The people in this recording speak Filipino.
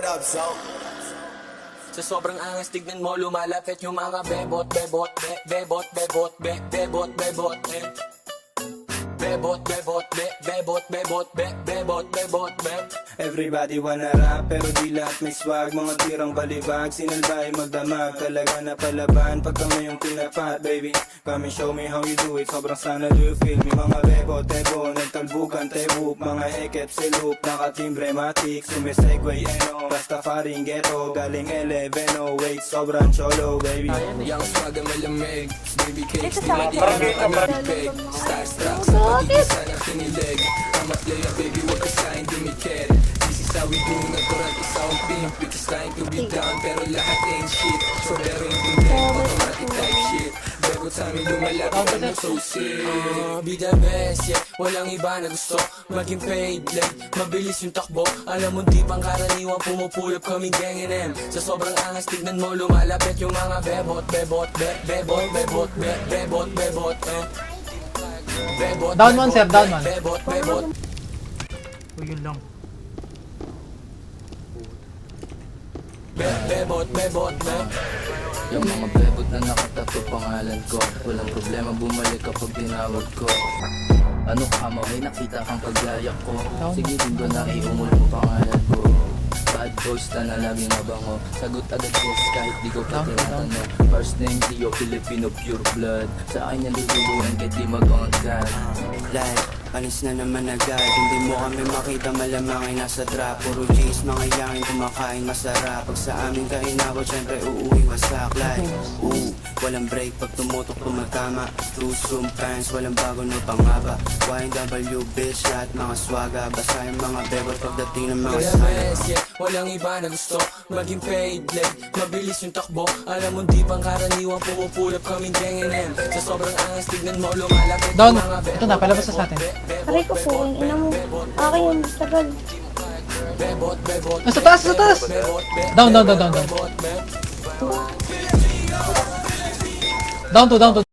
up, so? Sa sobrang angas tignan mo lumalapit yung mga bebot, bebot, bebot, bebot, bebot, bebot, bebot, bebot, bebot, bebot, bebot, bebot, Everybody wanna rap pero di lahat may swag. Mga tirang balibag, sinalbay magdamag. Talaga na palaban pag kami yung pinapat, baby. Come and show me how you do it. Sobrang sana do you feel me? Mga bebo, tebo, nagtalbukan, tebuk. Mga ekep, silup, nakatimbre, matik. Sumisegway, eno, Rastafaring ghetto. Galing eleveno, wait, sobrang cholo, baby. Yang swag ang malamig, baby cakes, di madiin ang pag-ibig. Starstruck sa pag-ibig na kinilig. I'm a player, baby, wag ka sa hindi me care. This is how we do, nagkurang isang pimp. Because trying to be down, pero lahat ain't shit. So pero hindi, automatic type shit. Bago sa amin lumalapit, I'm so sick. Be the best, yeah, walang iba na gusto maging paid, like, mabilis yung takbo. Alam mo di pang karaniwang pumupulap kaming gang M. Sa sobrang angas tignan mo lumalapit yung mga bebot, bebot, bebot, bebot, bebot, bebot, bebot. Down one, sir, down one. Bebot, bebot. Uy, yun lang. Bebot, bebot, Yung mga bebot na nakatato pangalan ko, walang problema bumalik kapag tinawag ko. Ano ka mo, may nakita kang paglaya ko. Sige din ba na iumul mo pangalan ko. Bad boys na laging mabango. Sagot agad yes kahit di ko pa tinatanong. First name Leo, Filipino pure blood. Sa akin yan lulubuhan kahit di mag-on God. Like, panis na naman agad. Hindi mo kami makita, malamang ay nasa trap. Puro G's, mga yangin kumakain masarap. Pag sa amin ka inabot, syempre uuwi wasak. Like, walang break pag tumutok tumatama. Tusum pants, walang bago na pangaba. YNW bitch, lahat mga swaga. Basta yung mga bebot pagdating ng mga sana. yeah, walang iba na gusto maging paid, like, mabilis yung takbo. Alam mo di pang karaniwang pumupulap kaming gang M. Sa sobrang angas tignan mo lumalapit Down. yung mga bebot. Ito na, palabas na sa atin. Aray ko po, ang ina mo. Akin yung tagal. Bebot, bebot, Nasa taas, nasa taas. Down, down, down, down, down. Down to, down to,